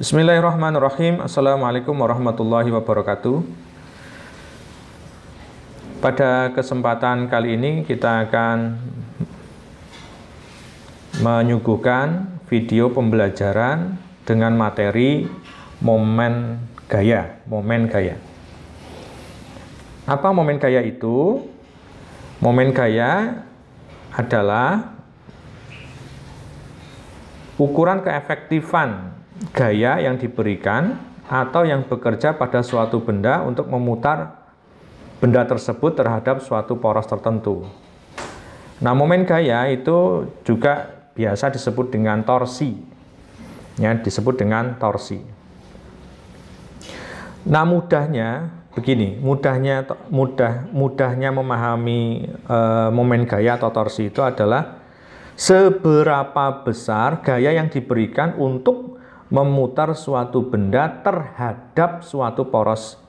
Bismillahirrahmanirrahim. Assalamualaikum warahmatullahi wabarakatuh. Pada kesempatan kali ini kita akan menyuguhkan video pembelajaran dengan materi momen gaya. Momen gaya. Apa momen gaya itu? Momen gaya adalah ukuran keefektifan gaya yang diberikan atau yang bekerja pada suatu benda untuk memutar benda tersebut terhadap suatu poros tertentu. Nah, momen gaya itu juga biasa disebut dengan torsi. Ya, disebut dengan torsi. Nah, mudahnya begini, mudahnya memahami momen gaya atau torsi itu adalah seberapa besar gaya yang diberikan untuk memutar suatu benda terhadap suatu poros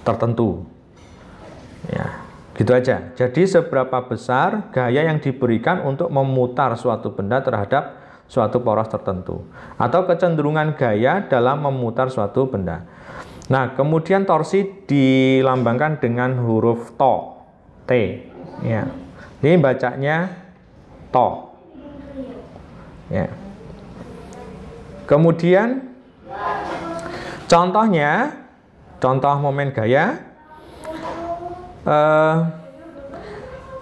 tertentu. Ya, gitu aja. Jadi seberapa besar gaya yang diberikan untuk memutar suatu benda terhadap suatu poros tertentu, atau kecenderungan gaya dalam memutar suatu benda. Nah, kemudian torsi dilambangkan dengan huruf T. Ya. Ini bacanya to. Ya. Kemudian contoh momen gaya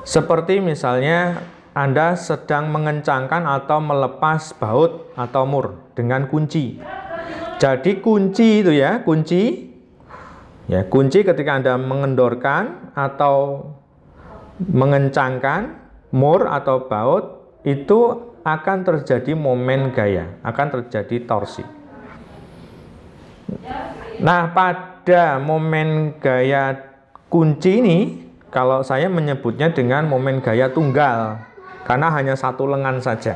seperti misalnya Anda sedang mengencangkan atau melepas baut atau mur dengan kunci. Jadi kunci itu ya, kunci ketika Anda mengendorkan atau mengencangkan mur atau baut itu akan terjadi momen gaya, akan terjadi torsi. Nah, pada momen gaya kunci ini, kalau saya menyebutnya dengan momen gaya tunggal, karena hanya satu lengan saja.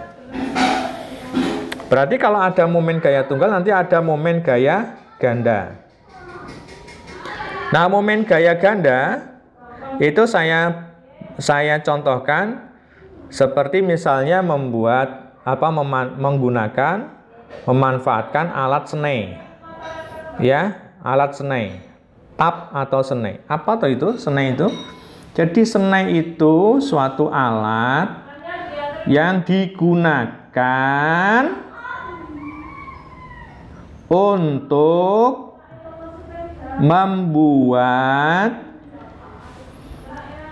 Berarti kalau ada momen gaya tunggal, nanti ada momen gaya ganda. Nah, momen gaya ganda itu saya contohkan seperti misalnya memanfaatkan alat senai. Ya, alat senai. Tap atau senai. Apa tuh itu? Senai itu? Jadi senai itu suatu alat yang digunakan untuk membuat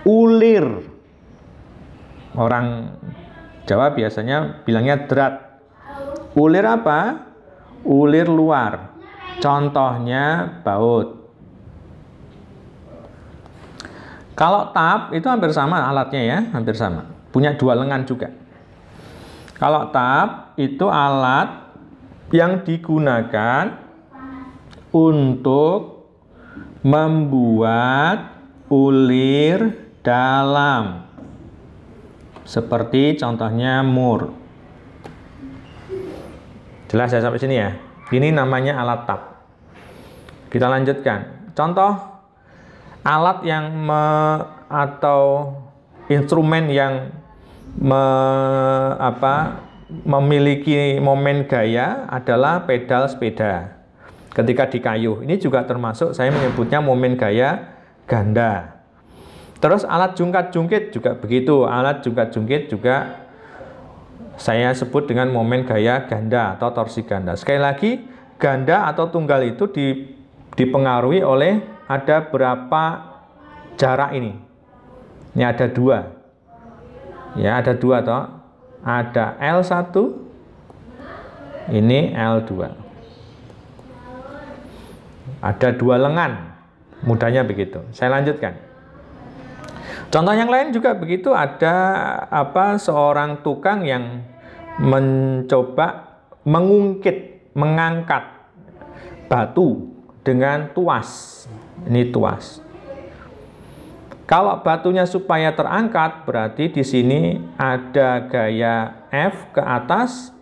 ulir. Orang Jawa biasanya bilangnya drat. Ulir apa? Ulir luar. Contohnya baut. Kalau tap itu hampir sama alatnya ya, hampir sama. Punya dua lengan juga. Kalau tap itu alat yang digunakan untuk membuat ulir dalam. Seperti contohnya mur. Jelas ya sampai sini ya? Ini namanya alat tap. Kita lanjutkan. Contoh alat yang atau instrumen yang memiliki momen gaya adalah pedal sepeda. Ketika dikayuh, ini juga termasuk saya menyebutnya momen gaya ganda. Terus alat jungkat-jungkit juga begitu. Alat jungkat-jungkit juga saya sebut dengan momen gaya ganda atau torsi ganda. Sekali lagi, ganda atau tunggal itu dipengaruhi oleh ada berapa jarak ini. Ini ada dua. Ya, ada dua toh. Ada L1, ini L2. Ada dua lengan. Mudahnya begitu. Saya lanjutkan. Contoh yang lain juga begitu, ada seorang tukang yang mencoba mengangkat batu dengan tuas. Ini tuas. Kalau batunya supaya terangkat, berarti di sini ada gaya F ke atas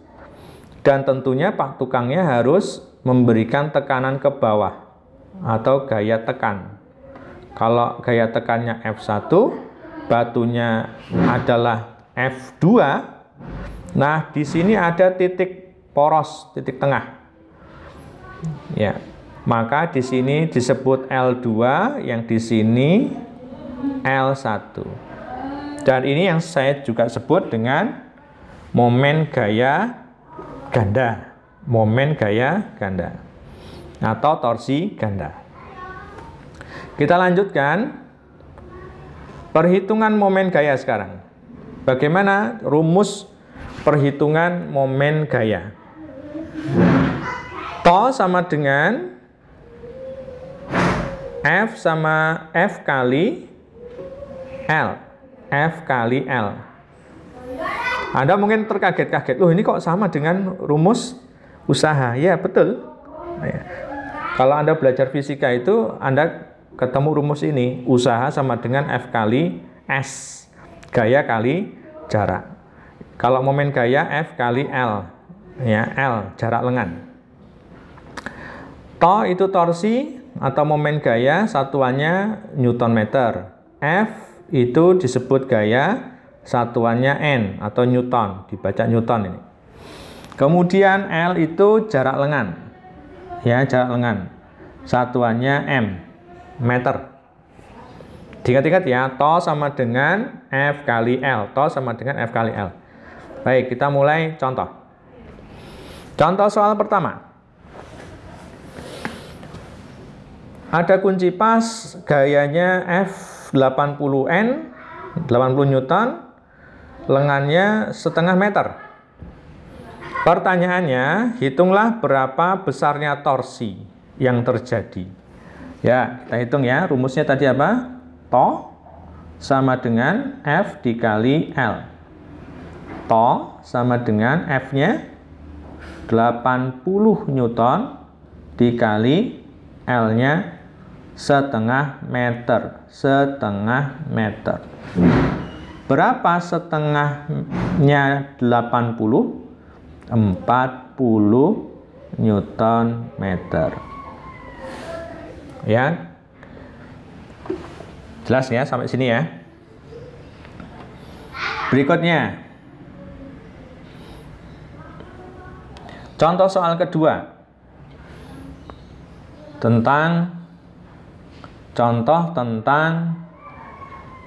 dan tentunya Pak tukangnya harus memberikan tekanan ke bawah atau gaya tekan. Kalau gaya tekannya F1, batunya adalah F2. Nah, di sini ada titik poros, titik tengah. Ya. Maka di sini disebut L2, yang di sini L1. Dan ini yang saya juga sebut dengan momen gaya ganda. Momen gaya ganda atau torsi ganda. Kita lanjutkan perhitungan momen gaya sekarang. Bagaimana rumus perhitungan momen gaya? To sama dengan F sama F kali L. F kali L. Anda mungkin terkaget-kaget, loh ini kok sama dengan rumus usaha? Ya, betul. Ya. Kalau Anda belajar fisika itu, Anda ketemu rumus ini. Usaha sama dengan F kali S. Gaya kali jarak. Kalau momen gaya, F kali L. Ya, L, jarak lengan. To itu torsi atau momen gaya, satuannya Newton meter. F itu disebut gaya, satuannya N atau Newton, dibaca Newton ini. Kemudian L itu jarak lengan. Ya, jarak lengan. Satuannya M, meter. Diingat-ingat ya, to sama dengan F kali L. To sama dengan F kali L. Baik, kita mulai contoh. Contoh soal pertama. Ada kunci pas, gayanya F80N, 80 Newton, lengannya setengah meter. Pertanyaannya, hitunglah berapa besarnya torsi yang terjadi. Ya, kita hitung ya, rumusnya tadi apa? To sama dengan F dikali L. To sama dengan F-nya 80 Newton dikali L-nya setengah meter. Setengah meter. Berapa setengahnya 80? 40 Newton meter. Ya. Jelas ya sampai sini ya. Berikutnya. Contoh soal kedua. Contoh tentang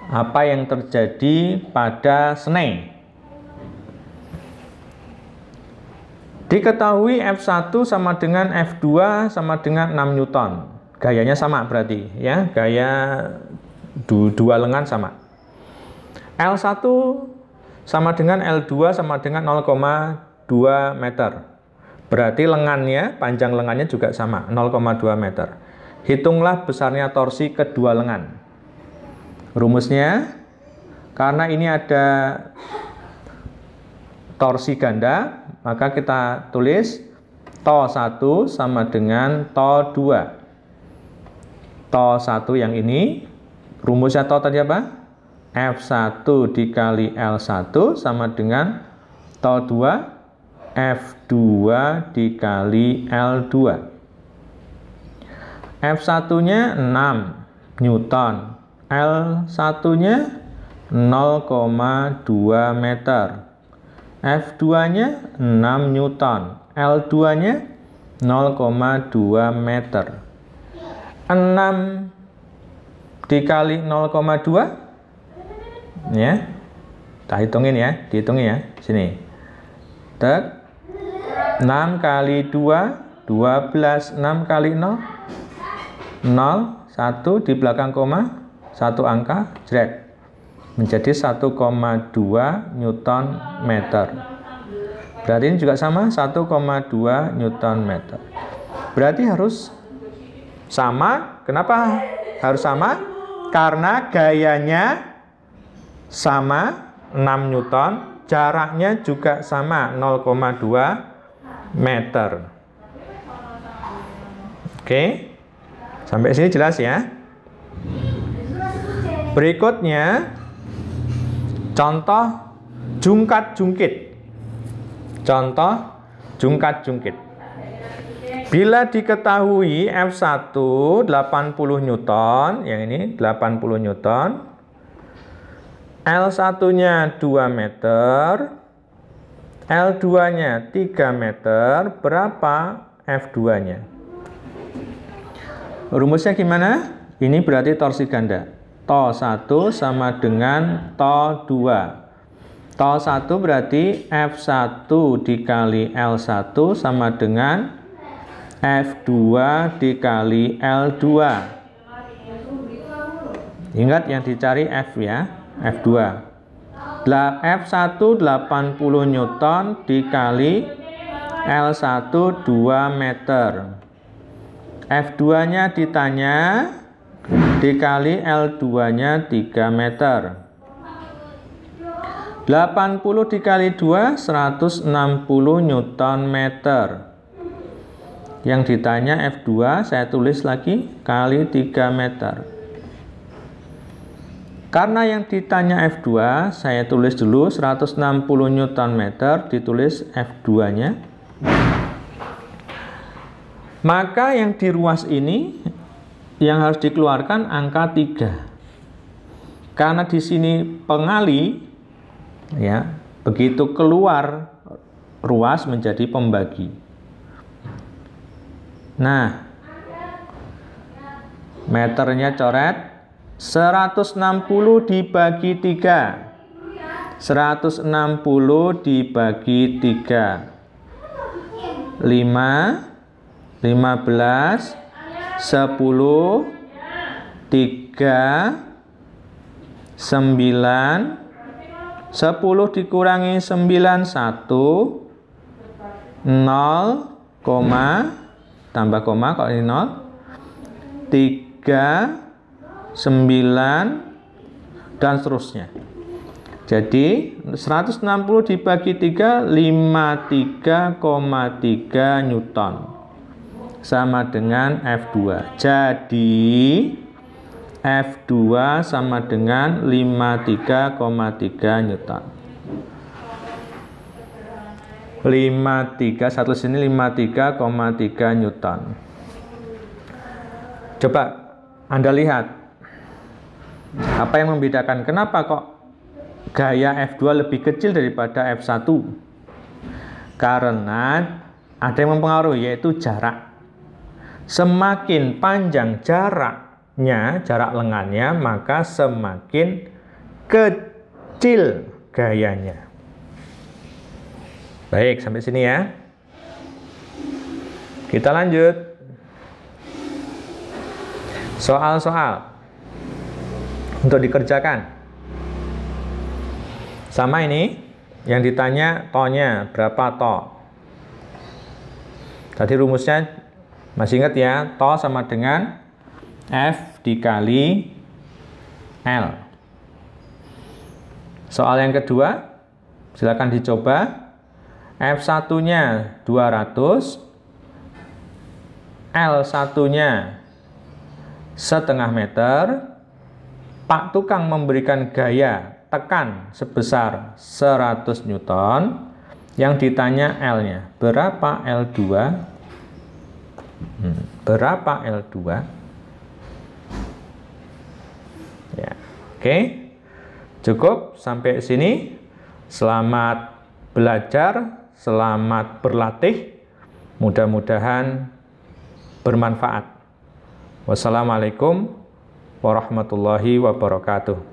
apa yang terjadi pada Senin. Diketahui F1 sama dengan F2 sama dengan 6 Newton. Gayanya sama berarti ya, gaya dua lengan sama. L1 sama dengan L2 sama dengan 0,2 meter. Berarti lengannya, panjang lengannya juga sama, 0,2 meter. Hitunglah besarnya torsi kedua lengan. Rumusnya, karena ini ada torsi ganda, maka kita tulis to 1 sama dengan to 2. To 1 yang ini, rumusnya to tadi apa? F1 dikali L1 sama dengan to 2, F2 dikali L2. F1-nya 6 Newton, L1-nya 0,2 meter. F2-nya 6 Newton, L2-nya 0,2 meter. 6 dikali 0,2 ya. Kita hitungin ya, dihitungin ya. Sini. Tek. 6 kali 2, 12. 6 kali 0, 0, 1 di belakang koma, 1 angka, jret. Menjadi 1,2 Newton meter. Berarti ini juga sama, 1,2 Newton meter. Berarti harus sama. Kenapa harus sama? Karena gayanya sama, 6 Newton. Jaraknya juga sama, 0,2 meter. Oke. Sampai sini jelas ya. Berikutnya contoh jungkat-jungkit. Contoh jungkat-jungkit. Bila diketahui F1 80 Newton, yang ini 80 Newton, L1-nya 2 meter, L2-nya 3 meter, berapa F2-nya? Rumusnya gimana? Ini berarti torsi ganda. To 1 sama dengan to 2. To 1 berarti F1 dikali L1 sama dengan F2 dikali L2. Ingat yang dicari F ya, F2. F1 80 Newton dikali L1 2 meter. F2 nya ditanya dikali L2 nya 3 meter. 80 dikali 2 160 Newton meter. Yang ditanya F2 saya tulis lagi kali 3 meter. Karena yang ditanya F2 saya tulis dulu 160 Newton meter, ditulis F2 nya. Maka yang di ruas ini yang harus dikeluarkan angka 3. Karena di sini pengali ya, begitu keluar ruas menjadi pembagi. Nah, meternya coret 160 dibagi 3. 160 dibagi 3. 5 15 10 3 9 10 dikurangi 9 1 0, tambah koma kalau ini 0 3 9 dan seterusnya. Jadi 160 dibagi 3 53,3 Newton sama dengan F2. Jadi F2 sama dengan 53,3 Newton. 53 satu sini 53,3 Newton. Coba Anda lihat apa yang membedakan, kenapa kok gaya F2 lebih kecil daripada F1? Karena ada yang mempengaruhi, yaitu jarak. Semakin panjang jaraknya, jarak lengannya, maka semakin kecil gayanya. Baik, sampai sini ya. Kita lanjut. Soal-soal untuk dikerjakan. Sama ini, yang ditanya to-nya berapa to. Tadi rumusnya masih ingat ya, to sama dengan F dikali L. Soal yang kedua, silakan dicoba. F1-nya 200, L1-nya setengah meter. Pak tukang memberikan gaya tekan sebesar 100 Newton. Yang ditanya L-nya, berapa L2? Berapa L2? Ya, oke. Cukup sampai sini. Selamat belajar, selamat berlatih. Mudah-mudahan bermanfaat. Wassalamualaikum warahmatullahi wabarakatuh.